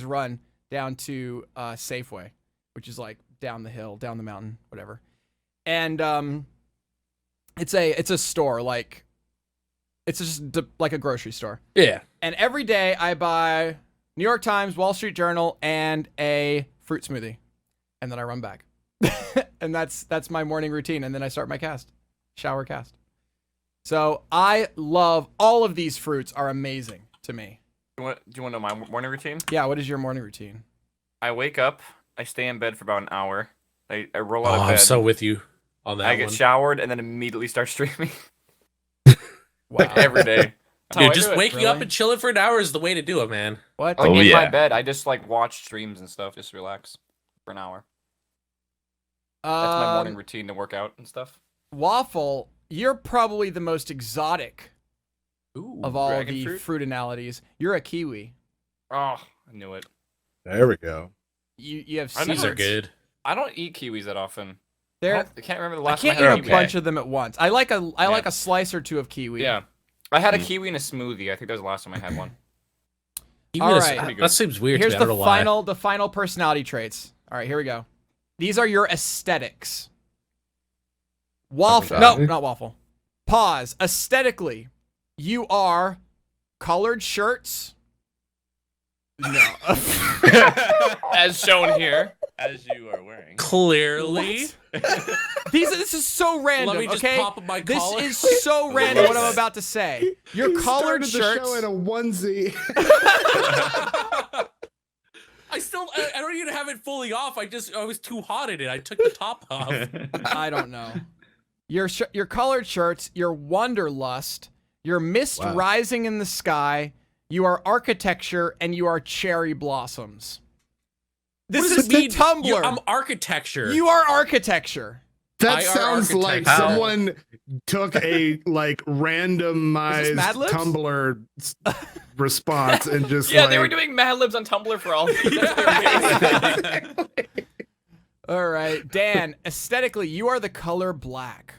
run down to Safeway, which is like down the hill, down the mountain, whatever. And it's a store, like it's just like a grocery store. yeah. And every day I buy New York Times, Wall Street Journal, and a fruit smoothie, and then I run back. And that's my morning routine, and then I start my shower cast. So I love all of these fruits are amazing to me. Do you want to know my morning routine? Yeah, what is your morning routine? I wake up. I stay in bed for about an hour. I roll Oh, out of I'm bed. so with you on that I get one. showered and then immediately start streaming. Wow. Every day. That's how Dude, I just do it. waking up Really? and chilling for an hour is the way to do it, man. What? Like Oh, in my yeah. bed, I just like watch streams and stuff, just relax for an hour. That's my morning routine to work out and stuff. Waffle, you're probably the most exotic Ooh. of all dragon the fruit? fruitinalities. You're a kiwi. Oh, I knew it. There we go. You have I These seeds. are good. I don't eat kiwis that often. They're I can't remember the I last can't time I eat had a a okay. bunch of them at once. I like Yeah. a slice or two of kiwi. Yeah. I had a kiwi in a smoothie. I think that was the last time I had one. All right. That seems weird. Here's to me. I don't know why. the final personality traits. All right, here we go. These are your aesthetics. Waffle. No, not waffle. Pause. Aesthetically, you are colored shirts. No. As shown here. As you are wearing. Clearly. This is so random. Let me just okay, pop up my collar. this is so random. What I'm about to say. Your He collared started the shirts. show in a onesie. I don't even have it fully off. I was too hot in it. I took the top off. I don't know. Your colored shirts. Your wanderlust. Your mist Wow. rising in the sky. You are architecture, and you are cherry blossoms. This is the Tumblr. I'm architecture. You are architecture. That I are sounds like architect. someone took a randomized Madlibs? Tumblr response and just Yeah, like, they were doing Madlibs on Tumblr for all these. That's amazing. All right, Dan. Aesthetically, you are the color black.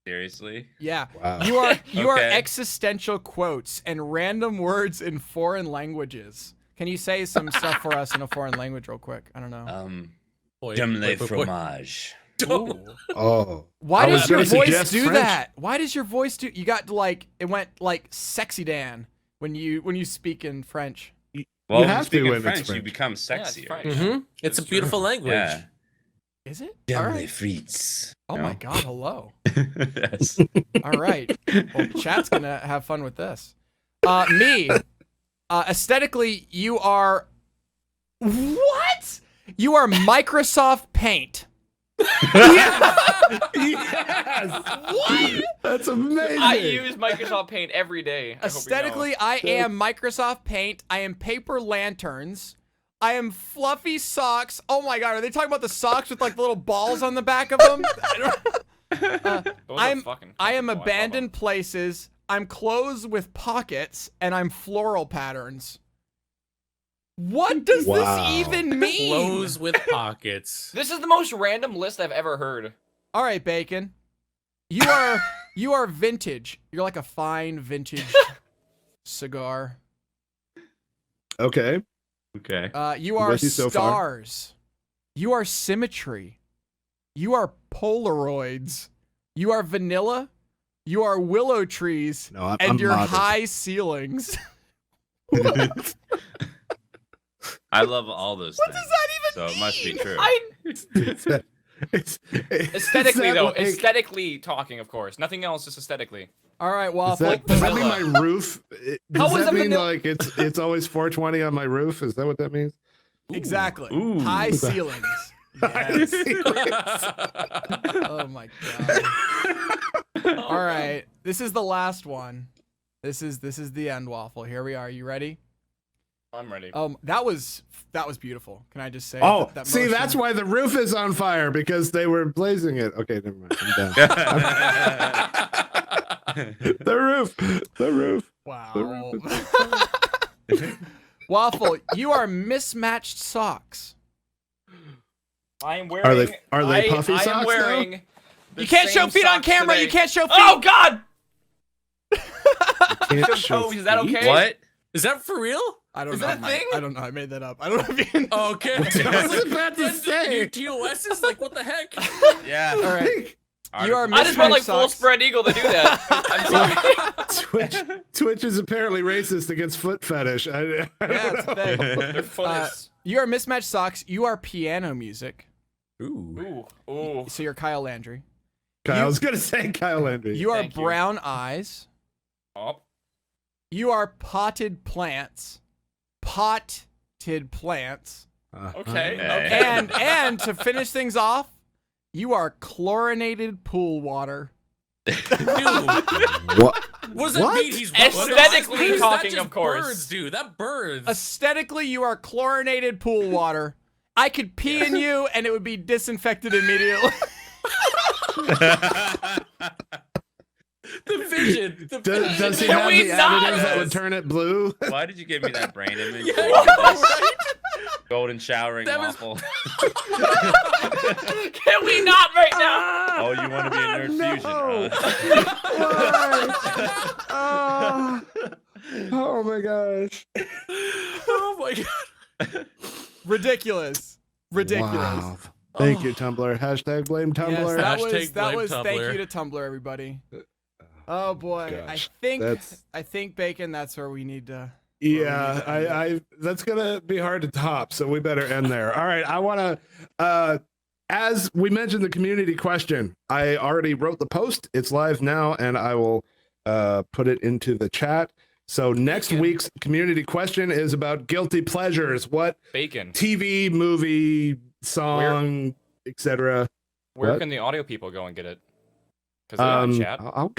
Seriously? Yeah. Wow. You are Okay. existential quotes and random words in foreign languages. Can you say some stuff for us in a foreign language real quick? I don't know. J'aime les fromage. Oh, Why I was does your gonna voice suggest do French. that? Why does your voice do? You got like it went like sexy Dan when you speak in French. Well, You when have you speak to in when it's French, you French. become Yeah, it's sexier. French. Mhm. It's a beautiful language. Yeah. Is it? All J'aime les right. frites. Oh No? my God! Hello. Yes. All right. Well, chat's gonna have fun with this. Me. Aesthetically, you are. What? You are Microsoft Paint. Yes. What? That's amazing. I use Microsoft Paint every day. I hope you know. Aesthetically, I am Microsoft Paint. I am paper lanterns. I am fluffy socks. Oh my God, are they talking about the socks with like the little balls on the back of them? Those are fucking I am cool. love them. abandoned places. I'm clothes with pockets, and I'm floral patterns. What does Wow. this even mean? Clothes with pockets. This is the most random list I've ever heard. All right, Bacon. You are vintage. You're like a fine vintage cigar. Okay. Okay. You are with you so far. stars. You are symmetry. You are Polaroids. You are vanilla. You are willow trees. No, I'm and your modest. high ceilings. I love all those What things. does that even So it must be mean? true. Aesthetically, is that though. like- Aesthetically talking, of course. Nothing else, just aesthetically. All right, Does Waffle. that mean my roof? How Does is that a mean vanilla- like it's always 420 on my roof? Is that what that means? Exactly. Ooh. High ceilings. Yes. Oh my God. All right. This is the last one. This is the end, Waffle. Here we are. You ready? I'm ready. That was beautiful. Can I just say? Oh, that see, motion? that's why the roof is on fire, because they were blazing it. Okay, never mind. I'm done. The roof. Wow. Waffle, you are mismatched socks. I am wearing. Are they puffy I socks, am wearing. the You can't show same feet on socks camera. today. You can't show feet. Oh God! Can't show Is that feet? okay? What? Is that for real? I don't Is know. that a thing? I don't know. I made that up. I don't know if you know. Okay. I was about to say. TOS is like, what the heck? Yeah. All right. You are I just went like mismatched full socks. spread eagle to do that. I'm sorry. Twitch is apparently racist against foot fetish. I Yeah, it's a thing. Their foot is. You are mismatched socks. You are piano music. Ooh. Ooh, ooh. So you're Kyle Landry. I was gonna say Kyle Landry. You are Thank you. brown eyes. Oh. You are potted plants. Potted plants. Okay. Okay. Okay. And to finish things off, you are chlorinated pool water. Dude, What? what does that What? mean? He's Aesthetically That's talking, just of course. Birds, dude. That birds. Aesthetically, you are chlorinated pool water. I could pee in you and it would be disinfected immediately. The vision. The Does, vision. does he Can have we the not? additives that would turn it blue? Why did you give me that brain image? Yeah, I know, right? Golden showering That was- waffle. Can we not right now? Oh, you want to be a nerd No. fusion, huh? Oh my gosh. Oh my god. Ridiculous. Wow. Thank you, Tumblr. Hashtag blame Tumblr. Yes, that was Hashtag that blame was thank Tumblr. you to Tumblr, everybody. Oh boy, Gosh, I think Bacon. That's where we need to. Yeah, I that's gonna be hard to top, so we better end there. All right, I want to as we mentioned the community question, I already wrote the post. It's live now, and I will put it into the chat. So next week's community question is about guilty pleasures. What Bacon. TV, movie, song, etc. Where What? can the audio people go and get it? Because they're on chat. I'll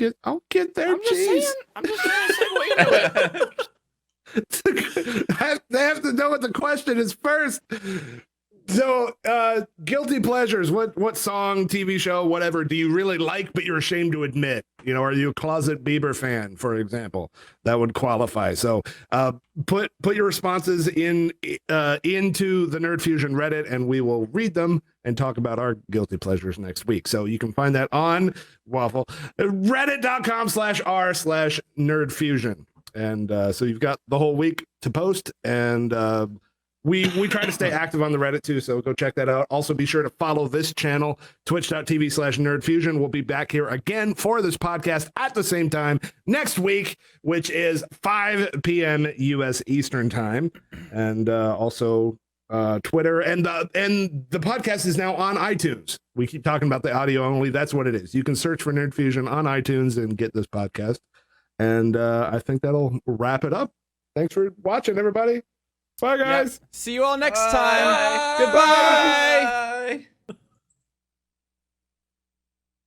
get there. I'm just saying. I'm just trying to segue into it. They have to know what the question is first. So, guilty pleasures. What song, TV show, whatever do you really like, but you're ashamed to admit? You know, are you a closet Bieber fan, for example? That would qualify. So, put your responses into the Nerd Fusion Reddit, and we will read them and talk about our guilty pleasures next week. So you can find that on Waffle reddit.com/r/nerdfusion. And so you've got the whole week to post, and we try to stay active on the Reddit too, so go check that out. Also, be sure to follow this channel, twitch.tv/nerdfusion. We'll be back here again for this podcast at the same time next week, which is 5 p.m. U.S. Eastern Time. And also Twitter. And the podcast is now on iTunes. We keep talking about the audio only. That's what it is. You can search for Nerd Fusion on iTunes and get this podcast. And I think that'll wrap it up. Thanks for watching, everybody. Bye, guys. See you all next time. Goodbye.